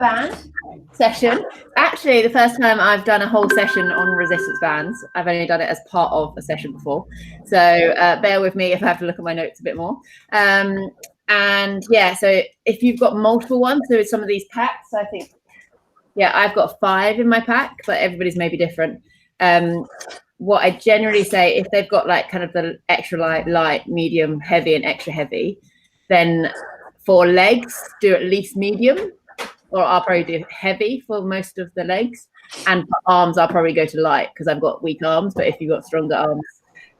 band session. Actually, the first time I've done a whole session on resistance bands. I've only done it as part of a session before. So bear with me if I have to look at my notes a bit more. And yeah, so if you've got multiple ones, so some of these packs, I think, yeah, I've got 5 in my pack, but everybody's maybe different. What I generally say, if they've got like kind of the extra light, medium, heavy, and extra heavy, then for legs, do at least medium, or I'll probably do heavy for most of the legs. And for arms, I'll probably go to light because I've got weak arms, but if you've got stronger arms,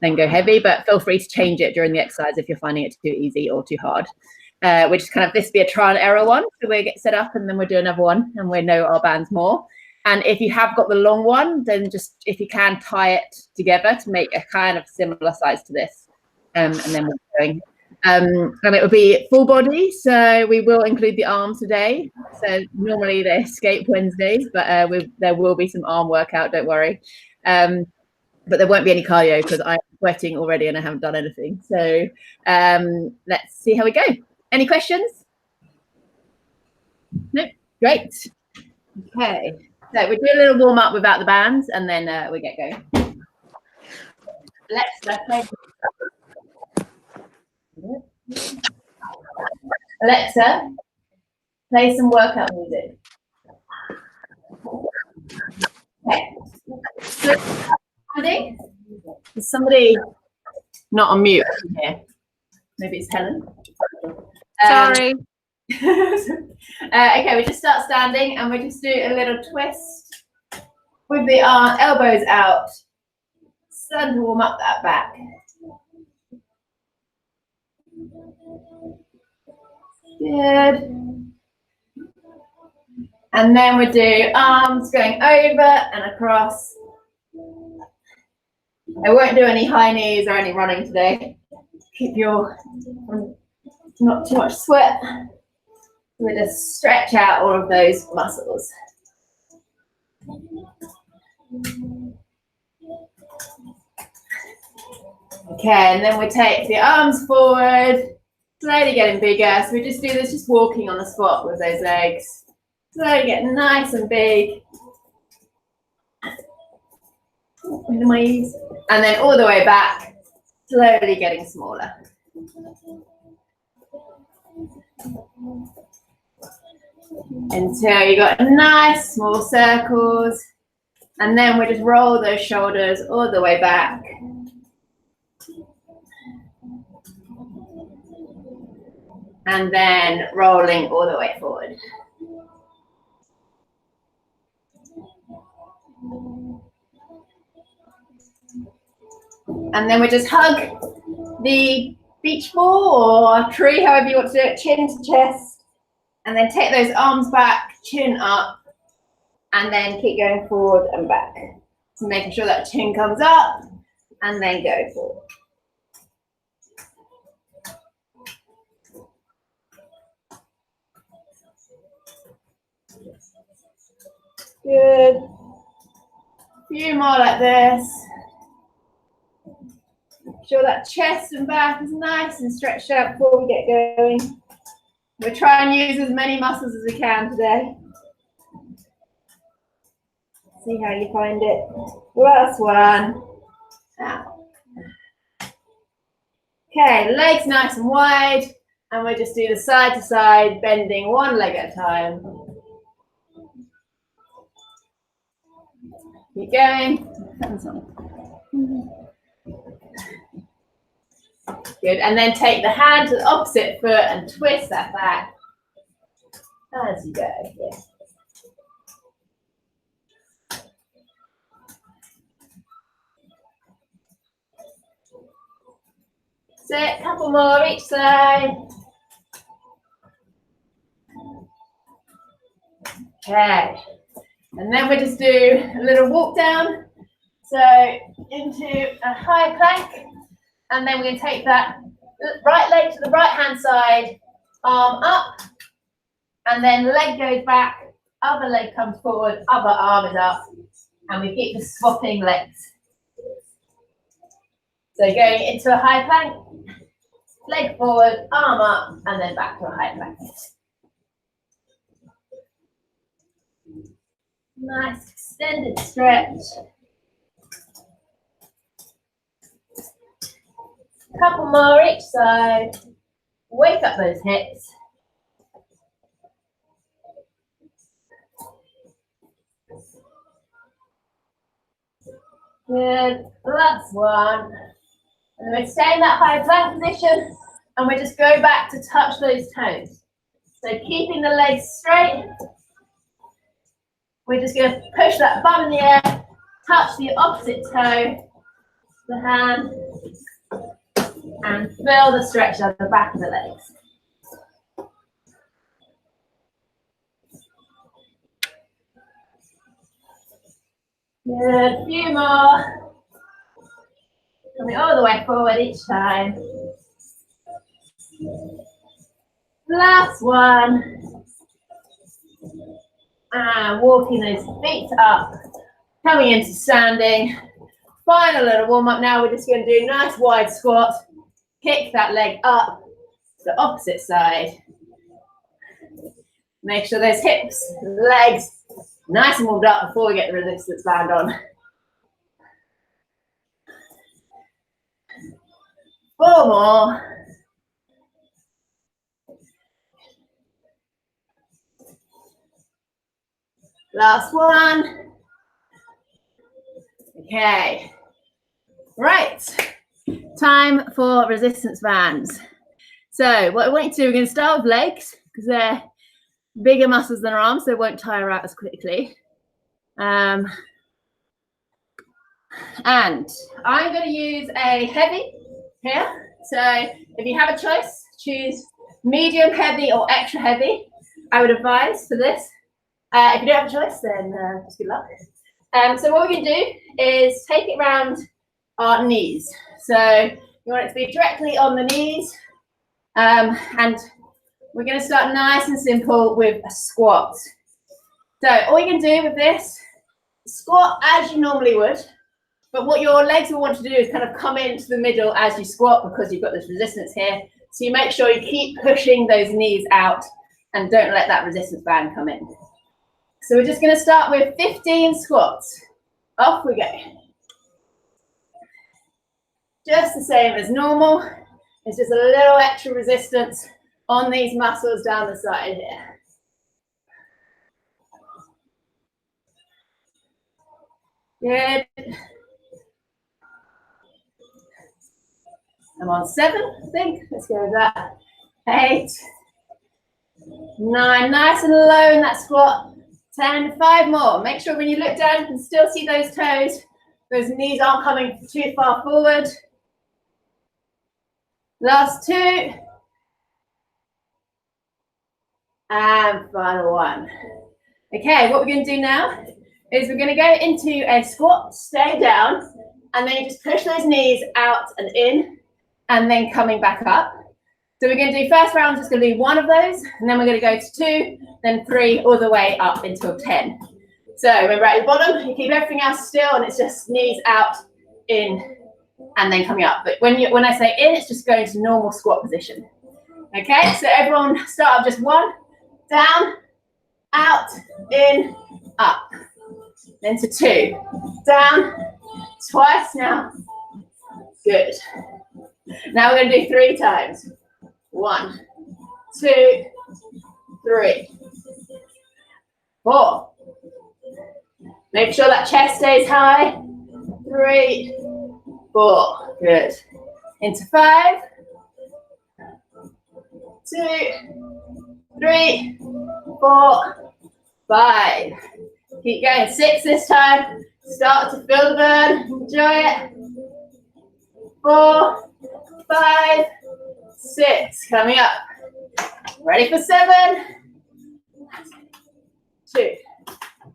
then go heavy. But feel free to change it during the exercise if you're finding it too easy or too hard. Which is kind of, this will be a trial and error one. So we'll get set up and then we'll do another one and we'll know our bands more. And if you have got the long one, then just, if you can, tie it together to make a kind of similar size to this. And then we're going. And it will be full body. So we will include the arms today. So normally they escape Wednesdays, but there will be some arm workout, don't worry. But there won't be any cardio because I'm sweating already and I haven't done anything. So let's see how we go. Any questions? No? Great. Okay. So we do a little warm up without the bands and then we get going. Alexa, play some workout music. Okay. So, is somebody not on mute here? Maybe it's Helen. Sorry. Okay, we just start standing and we just do a little twist with the elbows out. Starting to warm up that back. Good. And then we do arms going over and across. I won't do any high knees or any running today. Keep your not too much sweat. We just stretch out all of those muscles. Okay, and then we take the arms forward, slowly getting bigger. So we just do this, just walking on the spot with those legs. Slowly getting nice and big. And then all the way back, slowly getting smaller. Until you got nice small circles. And then we just roll those shoulders all the way back. And then rolling all the way forward. And then we just hug the beach ball or tree, however you want to do it, chin to chest. And then take those arms back, chin up, and then keep going forward and back. So making sure that chin comes up and then go forward. Good. A few more like this. Make sure that chest and back is nice and stretched out before we get going. We'll try and use as many muscles as we can today. See how you find it. Last one. Out. Okay, legs nice and wide. And we'll just do the side to side, bending one leg at a time. Keep going. Good, and then take the hand to the opposite foot and twist that back as you go. Yeah. Sit, couple more each side. Okay, and then we just do a little walk down. So into a high plank. And then we're going to take that right leg to the right hand side, arm up, and then leg goes back, other leg comes forward, other arm is up, and we keep just swapping legs. So going into a high plank, leg forward, arm up, and then back to a high plank. Nice extended stretch. Couple more each side. Wake up those hips. Good. Last one. And then we stay in that high plank position, and we just go back to touch those toes. So keeping the legs straight. We're just going to push that bum in the air, touch the opposite toe, the hand, and feel the stretch at the back of the legs. Good, a few more. Coming all the way forward each time. Last one. And walking those feet up, coming into standing. Final little warm up now. We're just going to do a nice wide squat. Kick that leg up to the opposite side. Make sure those hips, legs, nice and warmed up before we get the resistance band on. 4 more. Last one. Okay. Right. Time for resistance bands. So what I want you to do, we're going to start with legs because they're bigger muscles than our arms, so they won't tire out as quickly. And I'm going to use a heavy here. So if you have a choice, choose medium heavy or extra heavy. I would advise for this. If you don't have a choice, then just good luck. So what we're going to do is take it around our knees. So you want it to be directly on the knees. And we're going to start nice and simple with a squat. So all you can do with this, squat as you normally would. But what your legs will want to do is kind of come into the middle as you squat because you've got this resistance here. So you make sure you keep pushing those knees out and don't let that resistance band come in. So we're just going to start with 15 squats. Off we go. Just the same as normal. It's just a little extra resistance on these muscles down the side here. Good. I'm on 7, I think. Let's go with that. 8, 9, nice and low in that squat. 10, 5 more. Make sure when you look down, you can still see those toes. Those knees aren't coming too far forward. Last 2. And final 1. Okay, what we're going to do now is we're going to go into a squat, stay down, and then you just push those knees out and in, and then coming back up. So we're going to do first round, just going to do 1 of those, and then we're going to go to 2, then 3, all the way up until 10. So remember at the bottom, you keep everything else still, and it's just knees out, in, and then coming up. But when I say in, it's just going to normal squat position. Okay, so everyone start off just 1, down, out, in, up. Then to 2, down, twice now. Good. Now we're going to do 3 times. 1, 2, 3, 4. Make sure that chest stays high. 3, 4. Good. Into 5, 2, 3, 4, 5. Keep going. 6 this time. Start to feel the burn. Enjoy it. 4, 5, 6. Coming up. Ready for 7. 2,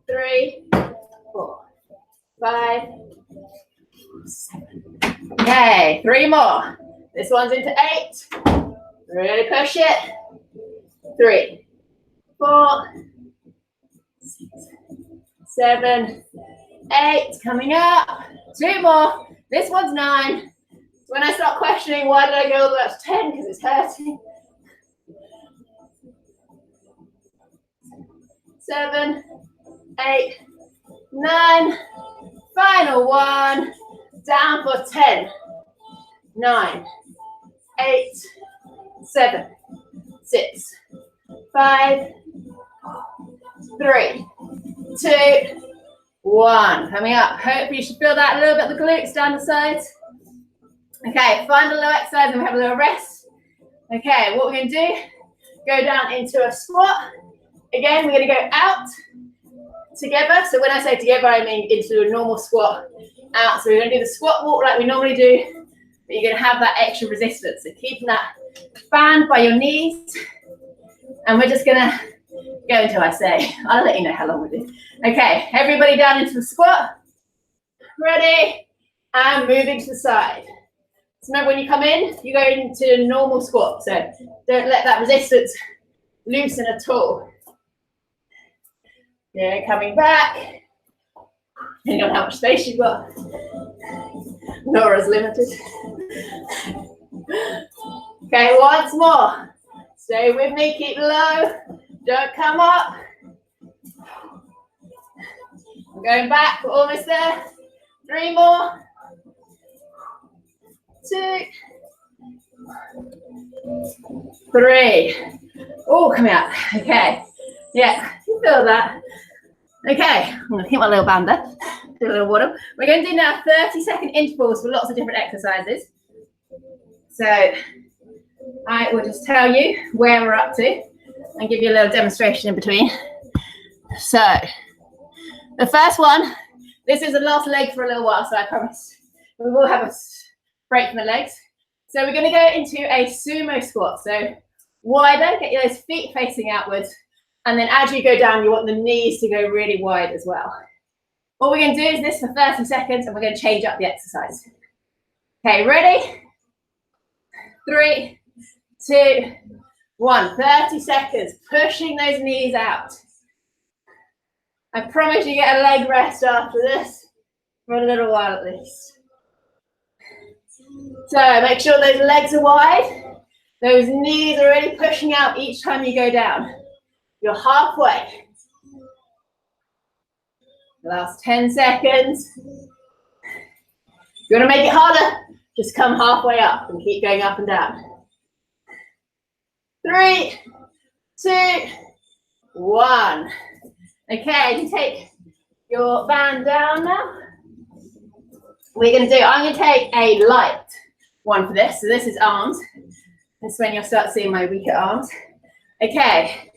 3, 4, 5, 7. Okay, 3 more. This one's into 8. Really push it. 3, 4, 6, 7, 8. Coming up. 2 more. This one's 9. So when I start questioning why did I go all the way up to 10, because it's hurting. 7, 8, 9, final one, down for 10, 9, 8, 7, 6, 5, 3, 2, 1. Coming up. Hopefully you should feel that a little bit of the glutes down the sides. Okay, find a little exercise and we have a little rest. Okay, what we're going to do, go down into a squat. Again, we're going to go out together. So when I say together, I mean into a normal squat out. So we're going to do the squat walk like we normally do, but you're going to have that extra resistance. So keeping that band by your knees. And we're just going to go until I say. I'll let you know how long we do. Okay, everybody down into the squat. Ready? And moving to the side. So remember, when you come in, you go into a normal squat. So don't let that resistance loosen at all. Yeah, coming back. Depending on how much space you've got. Laura's limited. Okay, once more. Stay with me, keep low. Don't come up. I'm going back, we're almost there. 3 more. 2, 3. Oh, coming up. Okay. Yeah, you feel that. Okay, I'm going to keep my little band there. Do a little water. We're going to do now 30-second intervals for lots of different exercises. So I will just tell you where we're up to and give you a little demonstration in between. So the first one, this is the last leg for a little while, so I promise we will have a break from the legs. So we're going to go into a sumo squat. So wider, get those feet facing outwards. And then as you go down, you want the knees to go really wide as well. What we're going to do is this for 30 seconds and we're going to change up the exercise. Okay, ready? 3, 2, 1. 30 seconds, pushing those knees out. I promise you get a leg rest after this for a little while at least. So make sure those legs are wide. Those knees are really pushing out each time you go down. You're halfway. Last 10 seconds. If you want to make it harder, just come halfway up and keep going up and down. 3, 2, 1. Okay, you take your band down now. I'm going to take a light one for this. So this is arms. This is when you'll start seeing my weaker arms. Okay.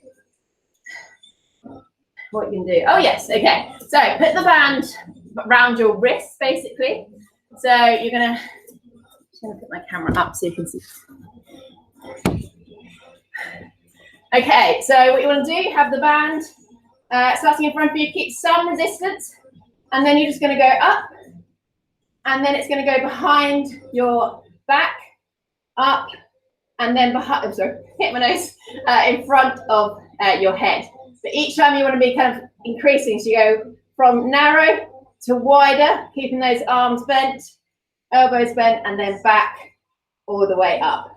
What you can do. Oh, yes. Okay. So put the band around your wrists, basically. So you're going to, just going to put my camera up so you can see. Okay. So what you want to do, have the band starting in front of you, keep some resistance. And then you're just going to go up. And then it's going to go behind your back, up, and then behind, I'm sorry, hit my nose, in front of your head. But each time you want to be kind of increasing, so you go from narrow to wider, keeping those arms bent, elbows bent, and then back all the way up.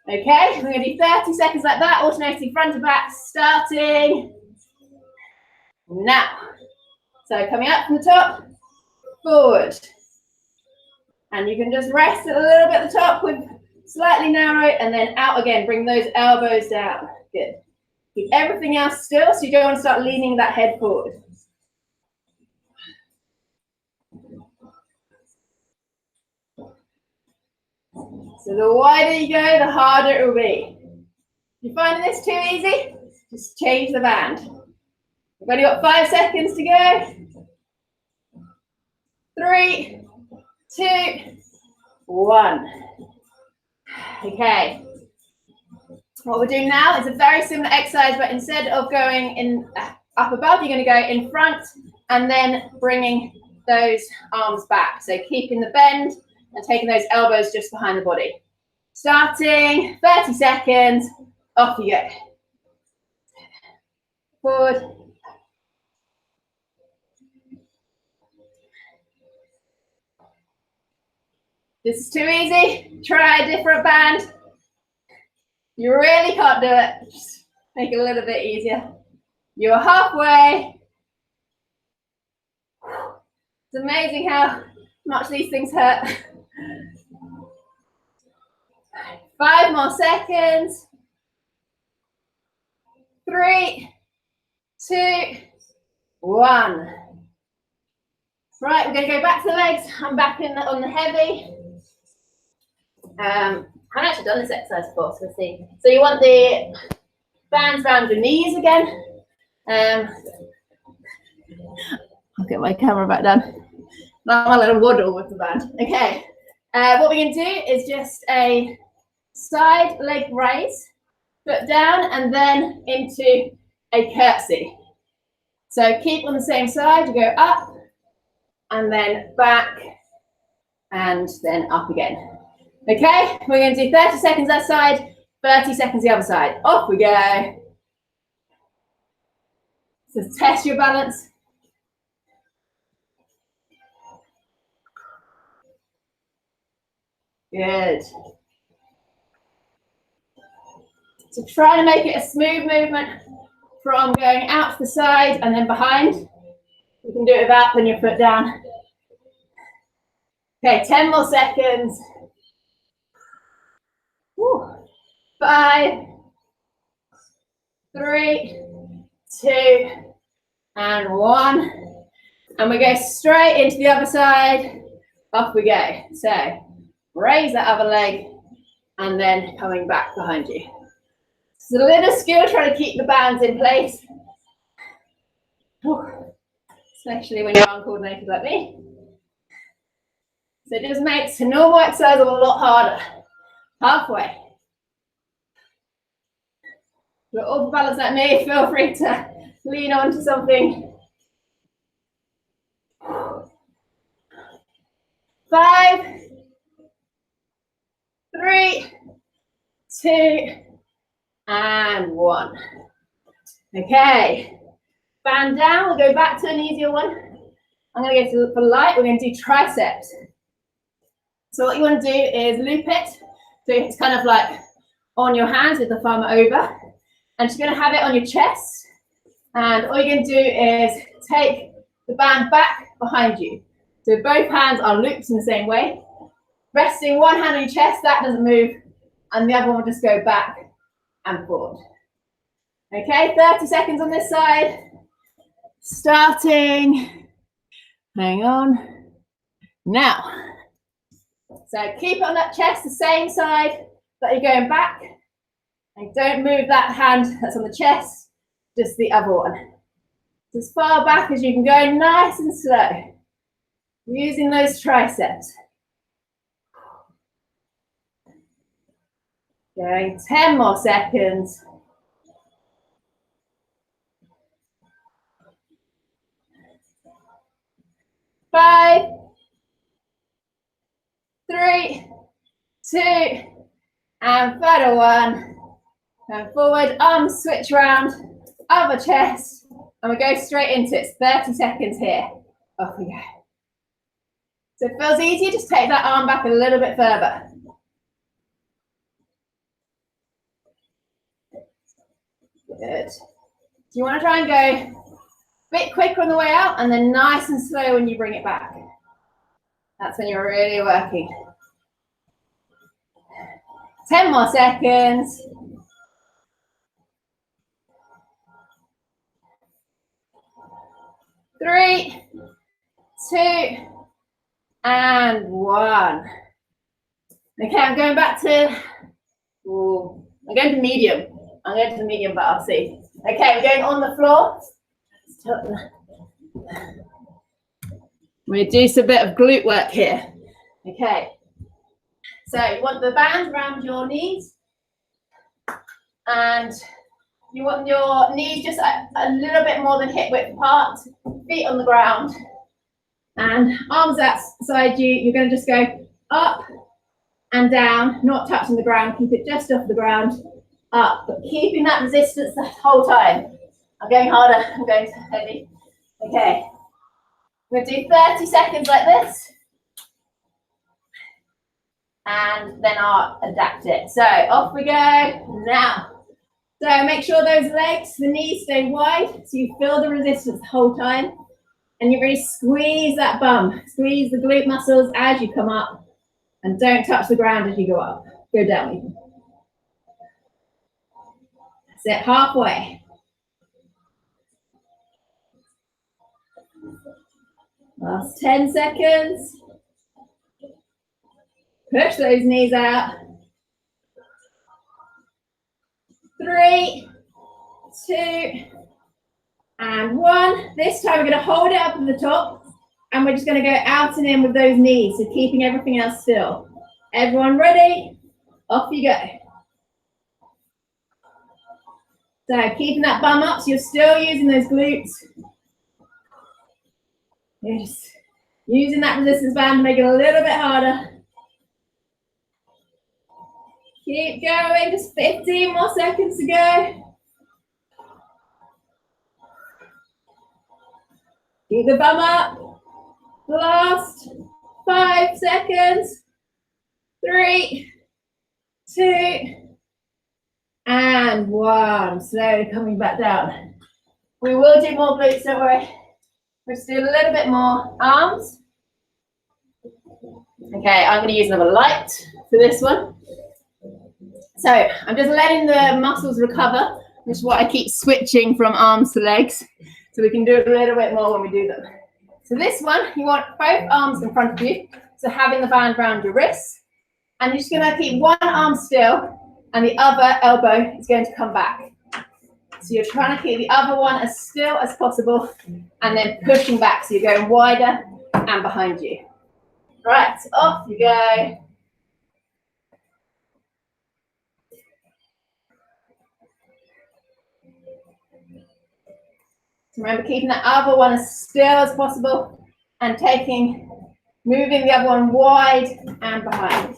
Okay, we're going to do 30 seconds like that, alternating front to back, starting now. So coming up from the top, forward. And you can just rest a little bit at the top with slightly narrow and then out again. Bring those elbows down. Good. Keep everything else still so you don't want to start leaning that head forward. So the wider you go, the harder it will be. If you're finding this too easy, just change the band. We've only got 5 seconds to go. 3, 2, 1. Okay. What we're doing now is a very similar exercise, but instead of going in up above, you're going to go in front and then bringing those arms back. So keeping the bend and taking those elbows just behind the body. Starting 30 seconds. Off you go. Forward. This is too easy. Try a different band. You really can't do it. Just make it a little bit easier. You're halfway. It's amazing how much these things hurt. 5 more seconds. 3, 2, 1. Right, we're going to go back to the legs. I'm back on the heavy. I haven't actually done this exercise before, so we'll see. So you want the bands around your knees again. I'll get my camera back down. Now I'm a little waddle with the band. Okay. What we're going to do is just a side leg raise, foot down, and then into a curtsy. So keep on the same side. You go up, and then back, and then up again. Okay, we're going to do 30 seconds that side, 30 seconds the other side. Off we go. So test your balance. Good. So try to make it a smooth movement from going out to the side and then behind. You can do it without putting your foot down. Okay, 10 more seconds. Woo. 5, 3, 2, and 1. And we go straight into the other side. Off we go. So raise that other leg and then coming back behind you. It's a little skill trying to keep the bands in place. Especially when you're uncoordinated like me. So it just makes a normal exercise a lot harder. Halfway. If you're off balance like me, feel free to lean onto something. 5, 3, 2, and 1. Okay. Band down, we'll go back to an easier one. I'm going to go for light, we're going to do triceps. So what you want to do is loop it. So it's kind of like on your hands with the thumb over. And you're going to have it on your chest. And all you're going to do is take the band back behind you. So both hands are looped in the same way. Resting one hand on your chest, that doesn't move. And the other one will just go back and forward. Okay, 30 seconds on this side. Starting. Hang on. Now. So keep it on that chest, the same side that you're going back. And don't move that hand that's on the chest, just the other one. As far back as you can go, nice and slow. Using those triceps. Going 10 more seconds. 5, 3, 2, and final one. And forward, arms switch around, other chest, and we go straight into it. It's 30 seconds here. Off we go. So if it feels easier, just take that arm back a little bit further. Good. Do you want to try and go a bit quicker on the way out and then nice and slow when you bring it back? That's when you're really working. 10 more seconds. 3, 2, and 1. Okay, I'm going back to, I'm going to medium. I'm going to the medium, but I'll see. Okay, we're going on the floor. We're going to do some bit of glute work here. Okay. So you want the band around your knees. And you want your knees just a little bit more than hip width apart. Feet on the ground. And arms outside you. You're going to just go up and down, not touching the ground. Keep it just off the ground. Up, but keeping that resistance the whole time. I'm going harder, I'm going heavy. Okay, we're going to do 30 seconds like this. And then I'll adapt it. So off we go now. So make sure those legs, the knees stay wide, so you feel the resistance the whole time. And you really squeeze that bum. Squeeze the glute muscles as you come up. And don't touch the ground as you go up. Go down even. That's it, halfway. Last 10 seconds. Push those knees out. 3, 2, and 1. This time we're going to hold it up at the top, and we're just going to go out and in with those knees, so keeping everything else still. Everyone ready? Off you go. So keeping that bum up, so you're still using those glutes. You're just using that resistance band to make it a little bit harder. Keep going, just 15 more seconds to go. Keep the bum up. Last 5 seconds. 3, 2, and 1. Slowly coming back down. We will do more glutes, don't worry. Let's do a little bit more arms. Okay, I'm going to use another light for this one. So I'm just letting the muscles recover, which is why I keep switching from arms to legs, so we can do it a little bit more when we do them. So this one, you want both arms in front of you, so having the band around your wrists, and you're just going to keep one arm still, and the other elbow is going to come back. So you're trying to keep the other one as still as possible, and then pushing back, so you're going wider and behind you. Right, off you go. So remember, keeping the other one as still as possible and moving the other one wide and behind.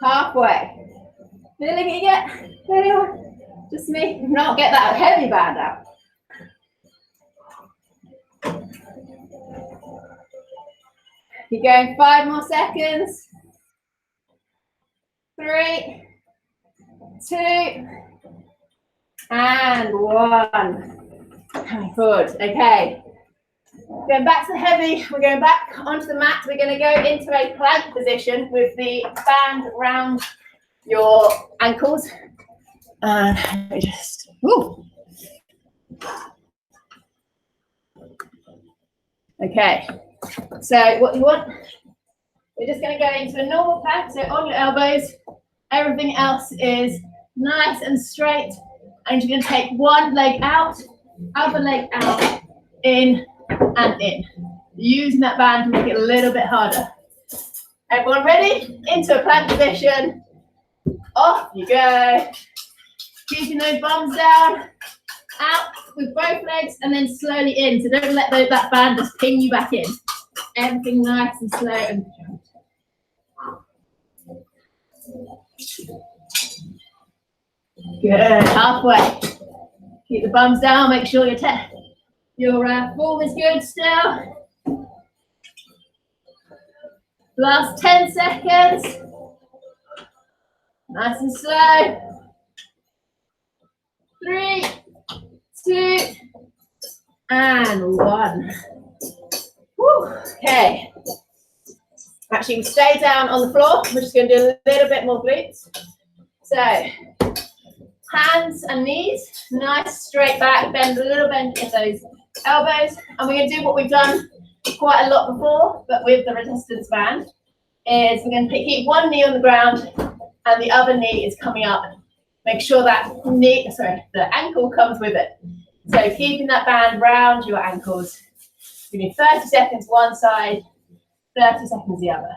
Halfway. Feeling it yet? Anyone? Just me? Not get that heavy band out. Keep going, 5 more seconds. 3, 2, and 1. Coming forward. Okay. Going back to the heavy. We're going back onto the mat. We're going to go into a plank position with the band around your ankles. And let me just. Woo. Okay. So what you want? We're just going to go into a normal plank. So on your elbows. Everything else is nice and straight. And you're going to take one leg out, other leg out, in and in. Using that band to make it a little bit harder. Everyone ready? Into a plank position. Off you go. Keeping those bums down. Out with both legs and then slowly in. So don't let that band just pin you back in. Everything nice and slow and controlled. Good. Halfway. Keep the bums down. Make sure your form is good still. Last 10 seconds. Nice and slow. 3, 2, and 1. Woo. Okay. Actually, we stay down on the floor. We're just going to do a little bit more glutes. So, hands and knees, nice straight back, bend a little bend in those elbows. And we're going to do what we've done quite a lot before, but with the resistance band, is we're going to keep one knee on the ground and the other knee is coming up. Make sure that the ankle comes with it. So keeping that band round your ankles. Give me 30 seconds one side, 30 seconds the other.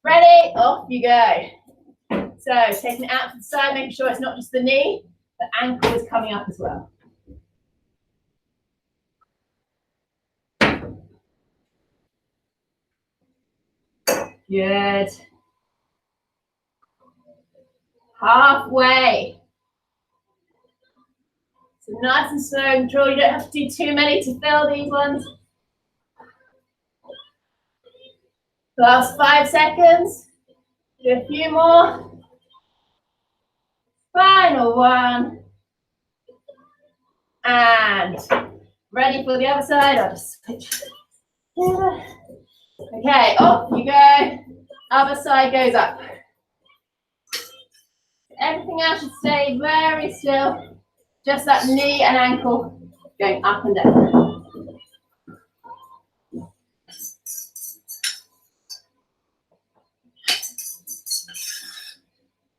Ready? Off you go. So taking it out to the side, making sure it's not just the knee, the ankle is coming up as well. Good. Halfway. So nice and slow and control. You don't have to do too many to fill these ones. Last 5 seconds. Do a few more. Final one. And ready for the other side. I'll just switch. Okay, off you go. Other side goes up. Everything else should stay very still. Just that knee and ankle going up and down.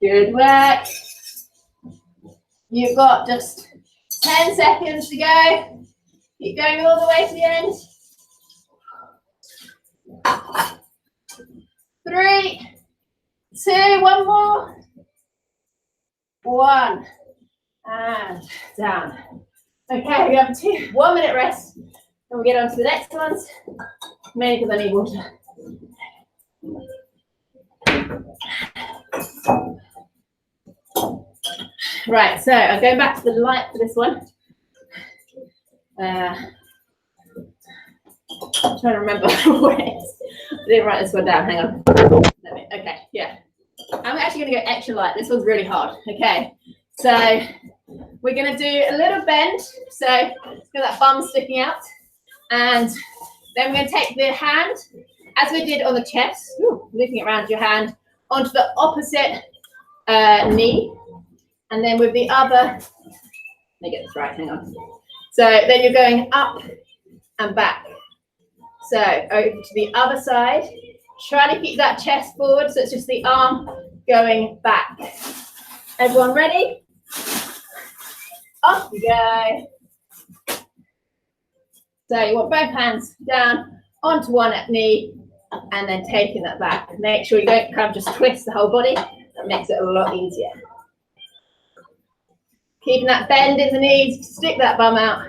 Good work. You've got just 10 seconds to go. Keep going all the way to the end. 3, 2, one more. 1. And down. Okay, we have a 1 minute rest. And we'll get on to the next ones. Mainly because I need water. Right, so I'm going back to the light for this one. I'm trying to remember where it is. I didn't write this one down. Hang on. Okay, yeah. I'm actually going to go extra light. This one's really hard. Okay, so we're going to do a little bend. So let's get that bum sticking out. And then we're going to take the hand, as we did on the chest, moving it around your hand, onto the opposite knee. And then with the other, let me get this right, hang on. So then you're going up and back. So over to the other side. Try to keep that chest forward, so it's just the arm going back. Everyone ready? Off you go. So you want both hands down onto one knee and then taking that back. Make sure you don't kind of just twist the whole body. That makes it a lot easier. Keeping that bend in the knees, stick that bum out.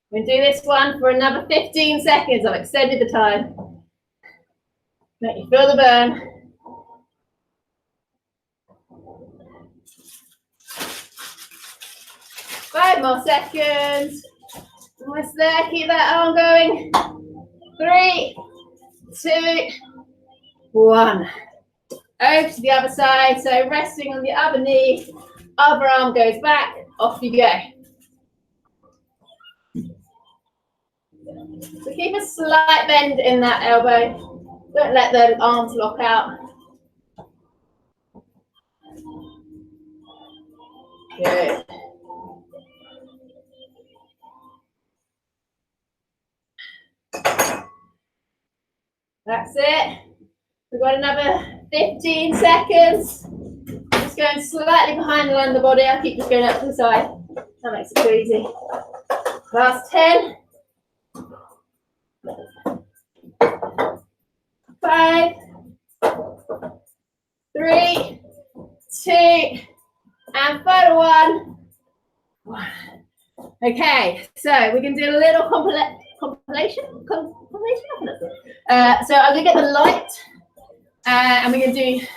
We're going to do this one for another 15 seconds. I've extended the time. Make you feel the burn. Five more seconds. Almost there. Keep that arm going. 3, 2, 1. Over to the other side. So resting on the other knee. Other arm goes back. Off you go. So keep a slight bend in that elbow. Don't let the arms lock out. Good. That's it. We've got another 15 seconds. Just going slightly behind the line of the body. I'll keep just going up to the side. That makes it too easy. Last 10. 5, 3, 2, and final one. Okay, so we're going to do a little compilation. So I'm going to get the light, and we're going to do,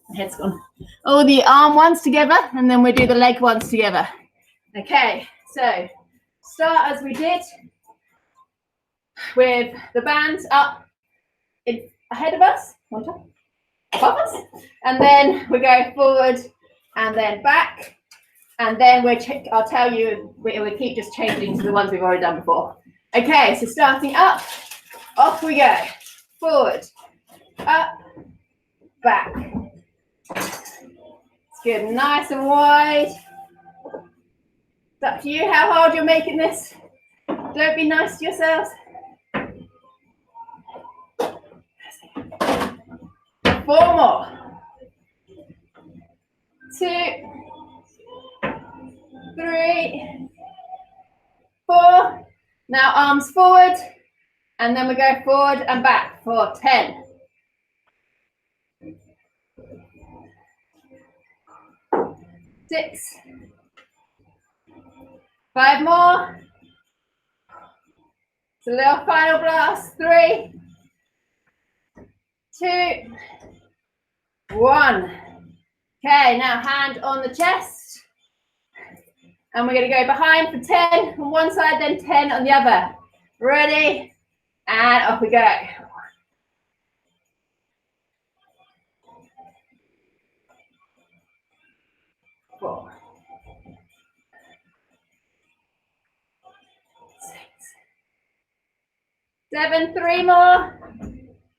my head's gone, all the arm ones together, and then we'll do the leg ones together. Okay, so start as we did with the bands up ahead of us, above us, and then we go forward and then back, and then I'll tell you, we keep just changing to the ones we've already done before. Okay, so starting up, off we go, forward, up, back. It's good, nice and wide. It's up to you how hard you're making this. Don't be nice to yourselves. 4 more. 2, 3, 4. Now arms forward, and then we go forward and back for 10. 6. 5 more. It's a little final blast. 3, 2, 1. Okay, now hand on the chest. And we're going to go behind for 10 on one side, then 10 on the other. Ready? And off we go. 7, 3 more.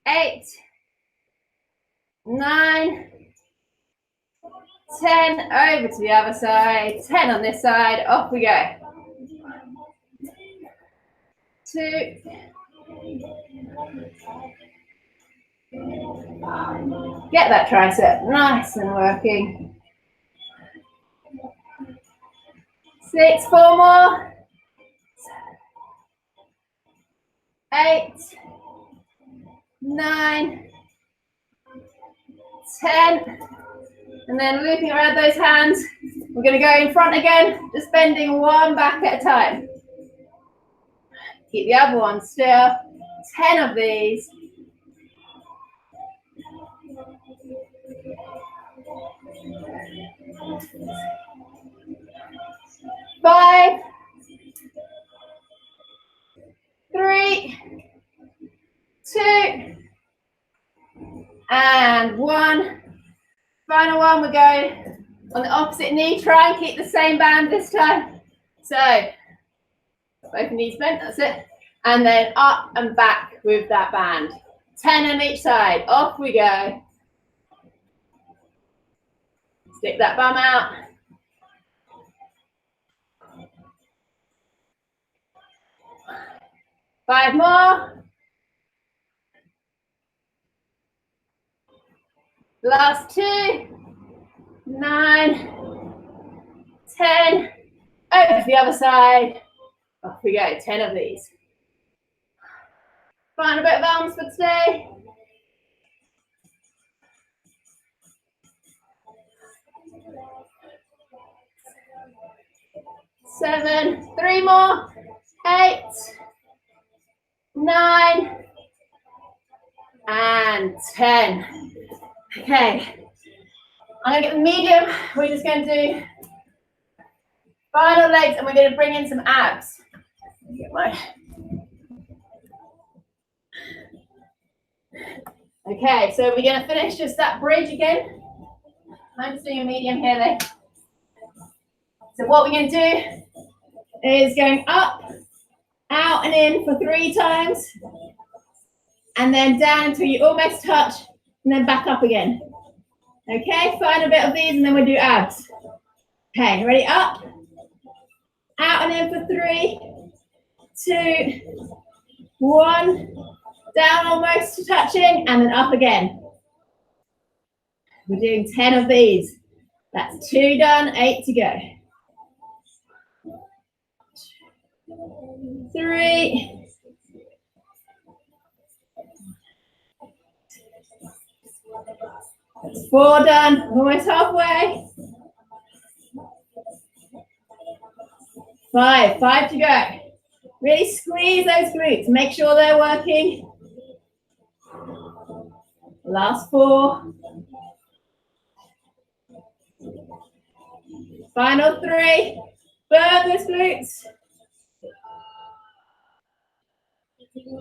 8, 9, 10, over to the other side. 10 on this side. Off we go. 2, get that tricep nice and working. 6, 4 more. 8, 9, 10, and then looping around those hands. We're going to go in front again, just bending one back at a time. Keep the other one still. 10 of these. 5, 3, 2, and 1. Final one, we're going on the opposite knee. Try and keep the same band this time. So, both knees bent, that's it. And then up and back with that band. 10 on each side. Off we go. Stick that bum out. Five more. Last 2. 9, 10. Over to the other side. Off we go. 10 of these. Final bit of arms for today. 7, 3 more. 8, 9, and 10. Okay. I'm going to get the medium. We're just going to do final legs and we're going to bring in some abs. Okay, so we're going to finish just that bridge again. I'm just doing a medium here though. So what we're going to do is going up, out and in for 3 times. And then down until you almost touch and then back up again. Okay, find a bit of these and then we'll do abs. Okay, ready? Up, out and in for 3, 2, 1, down almost to touching and then up again. We're doing 10 of these. That's 2 done, 8 to go. 3, 4 done, almost halfway. 5 to go. Really squeeze those glutes, make sure they're working. Last 4. Final 3. Burn those glutes.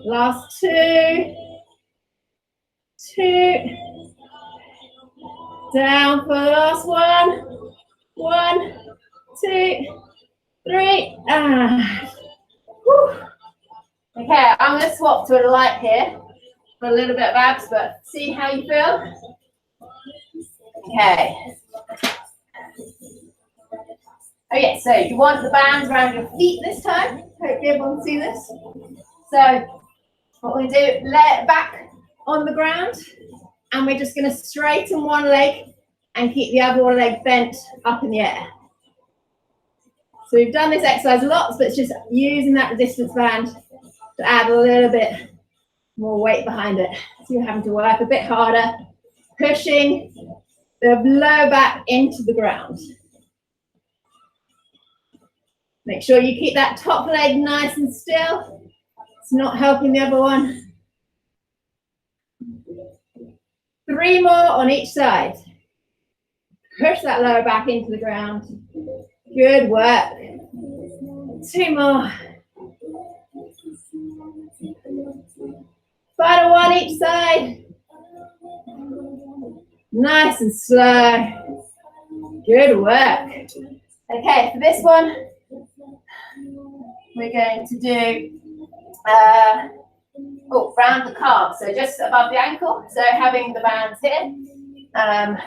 Last 2. 2. Down for the last 1. 1, 2, 3. Okay, I'm going to swap to a light here for a little bit of abs, but see how you feel. Okay. Okay, so you want the bands around your feet this time. Hopefully everyone can see this. So what we do, lay it back on the ground, and we're just going to straighten one leg and keep the other leg bent up in the air. So we've done this exercise lots, but it's just using that resistance band to add a little bit more weight behind it. So you're having to work a bit harder, pushing the low back into the ground. Make sure you keep that top leg nice and still. It's not helping the other one. 3 more on each side. Push that lower back into the ground. Good work. 2 more. Final 1 each side. Nice and slow. Good work. Okay, for this one, we're going to do round the calf, so just above the ankle. So having the bands here. And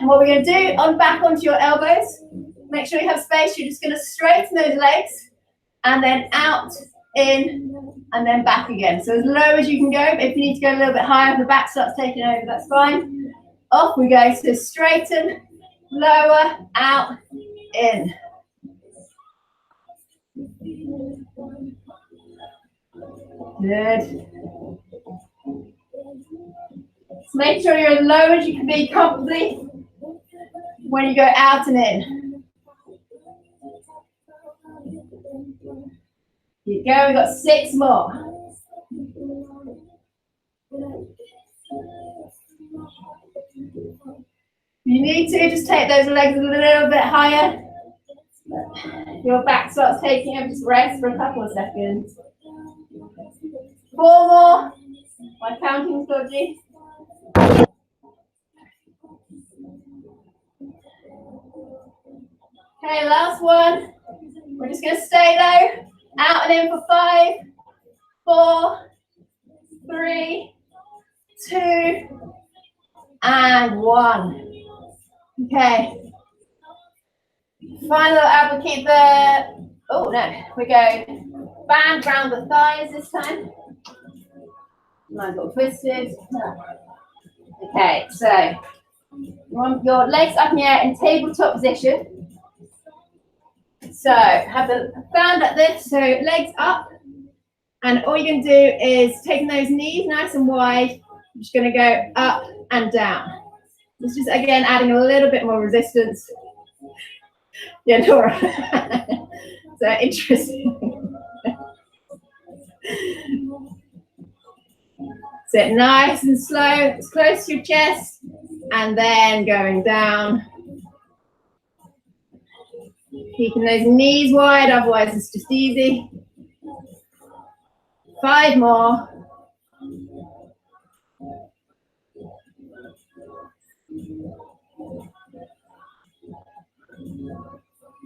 what we're going to do, back onto your elbows. Make sure you have space. You're just going to straighten those legs and then out, in, and then back again. So as low as you can go. If you need to go a little bit higher, if the back starts taking over, that's fine. Off we go. So straighten, lower, out, in. Good. So make sure you're as low as you can be comfortably when you go out and in. Keep going, we've got 6 more. You need to just take those legs a little bit higher. Your back starts taking over, just rest for a couple of seconds. 4 more. My counting's dodgy. Okay, last one. We're just going to stay low. Out and in for 5, 4, 3, 2, and 1. Okay. Final ab, we keep the, oh no, we go band round the thighs this time. Mine's got twisted. Okay, so you want your legs up in the air in tabletop position. So have the band like this, so legs up, and all you're going to do is taking those knees nice and wide. I'm just going to go up and down. This is again adding a little bit more resistance. Yeah, Laura. So interesting. Sit nice and slow, as close to your chest, and then going down. Keeping those knees wide, otherwise it's just easy. 5 more.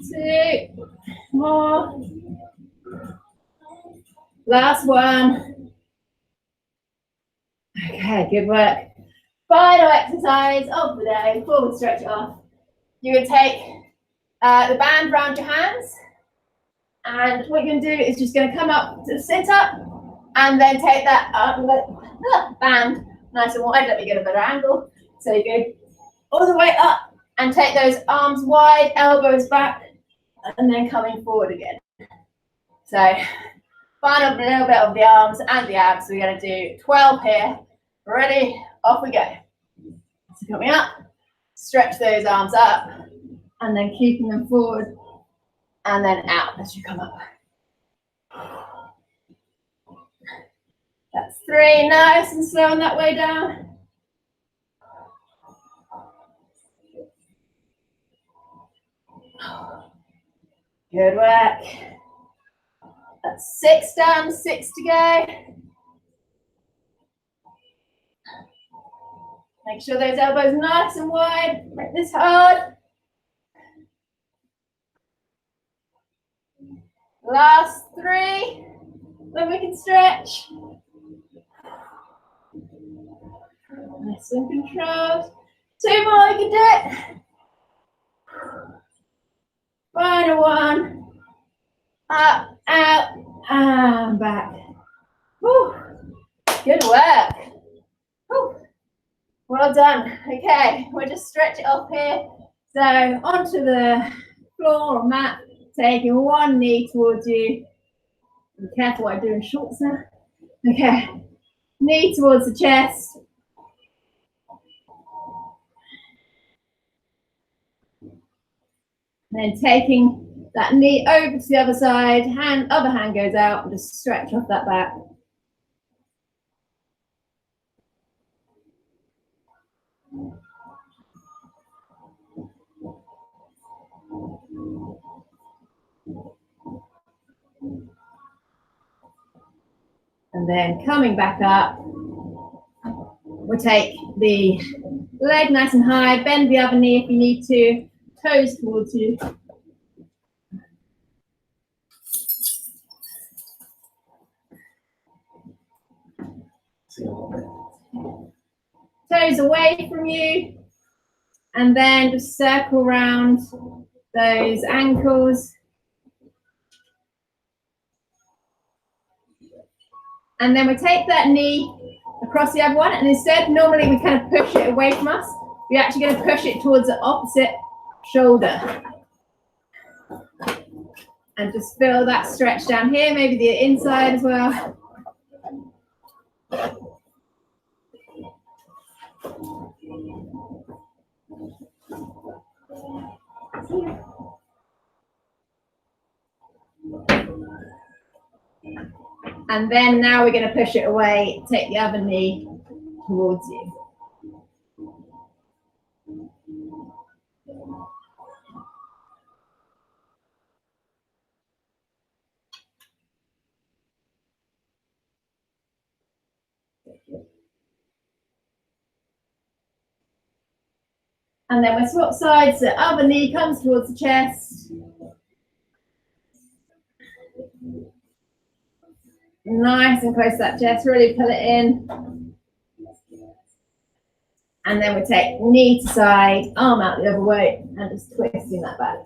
2 more. Last one. Okay, good work. Final exercise of the day before we stretch it off. You would take the band around your hands, and what you're going to do is just going to come up to sit up, and then take that band nice and wide. Let me get a better angle. So you go all the way up and take those arms wide, elbows back, and then coming forward again. So final little bit of the arms and the abs. We're going to do 12 here. Ready? Off we go. So coming up, stretch those arms up, and then keeping them forward, and then out as you come up. That's 3, nice and slow on that way down. Good work. That's 6 down, 6 to go. Make sure those elbows are nice and wide. Make this hard. Last 3. Then we can stretch. Nice and controlled. 2 more, you can do it. Final one. Up, out, and back. Woo. Good work. Woo. Well done. Okay, we'll just stretch it off here. So onto the floor or mat, taking one knee towards you. Be careful what I do in shorts now. Okay, knee towards the chest. And then taking that knee over to the other side, other hand goes out, and just stretch off that back. And then coming back up, we'll take the leg nice and high, bend the other knee if you need to, toes towards you. Toes away from you. And then just circle around those ankles. And then we take that knee across the other one, and instead, normally we kind of push it away from us. We're actually going to push it towards the opposite shoulder. And just feel that stretch down here, maybe the inside as well. And then now we're going to push it away, take the other knee towards you. And then we swap sides, the other knee comes towards the chest. Nice and close to that chest, really pull it in. And then we take knee to side, arm out the other way, and just twisting that back.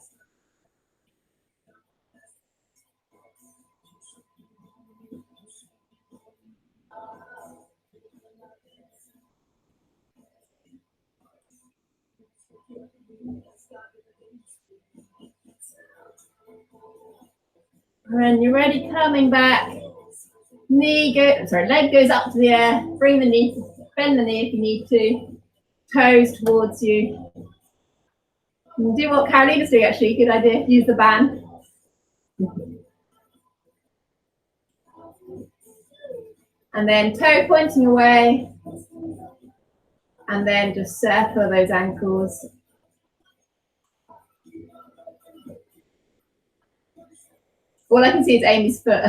When you're ready, coming back, leg goes up to the air, bring the knee, bend the knee if you need to, toes towards you. And do what Carolina's doing actually, good idea, use the band. And then toe pointing away, and then just circle those ankles. All I can see is Amy's foot.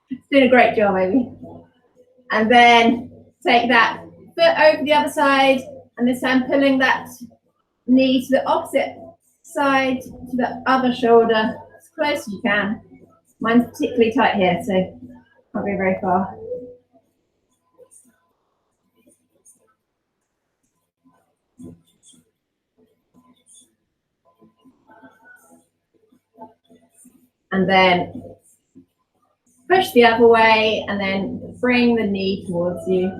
It's doing a great job, Amy. And then take that foot over the other side, and this time pulling that knee to the opposite side, to the other shoulder, as close as you can. Mine's particularly tight here, so can't go very far. And then push the other way, and then bring the knee towards you.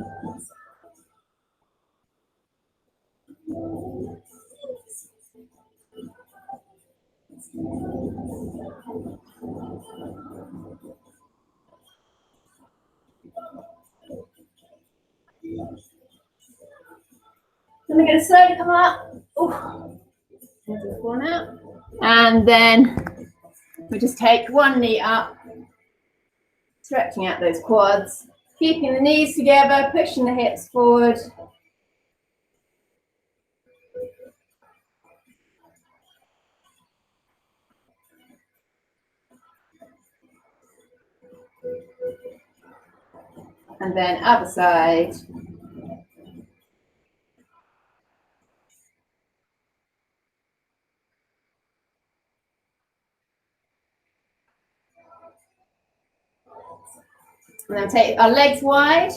Then we're going to slowly come up. One out. And then we just take one knee up, stretching out those quads, keeping the knees together, pushing the hips forward. And then other side. And then take our legs wide,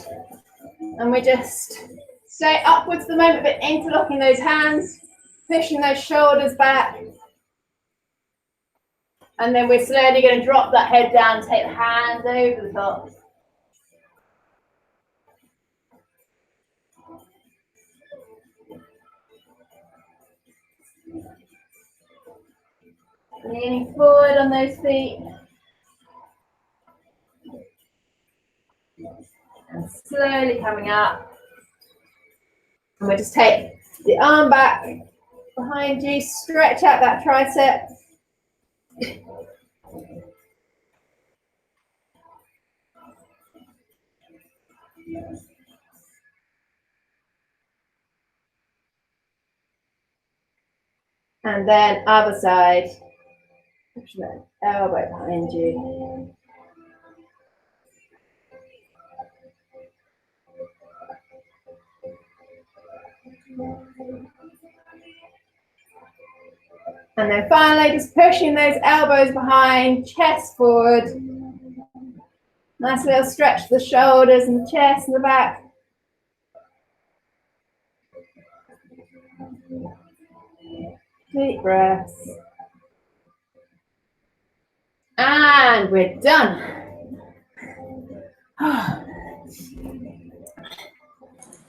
and we just stay upwards for the moment, but interlocking those hands, pushing those shoulders back. And then we're slowly going to drop that head down, take the hands over the top. Leaning forward on those feet. And slowly coming up. And we just take the arm back behind you, stretch out that tricep. And then other side. Push that elbow behind you. And then finally, just pushing those elbows behind, chest forward. Nice little stretch to the shoulders and the chest and the back. Deep breaths. And we're done.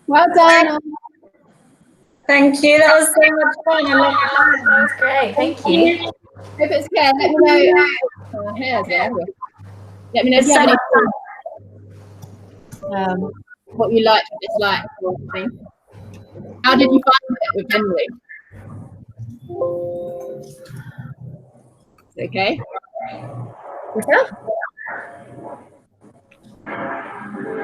Well done. Thank you. That was so much fun. I love that. That was great. Thank you. If it's okay, let me know. Hairs, yeah. Let me know if you have any, what you like and dislike. How did you find it with Emily? Okay.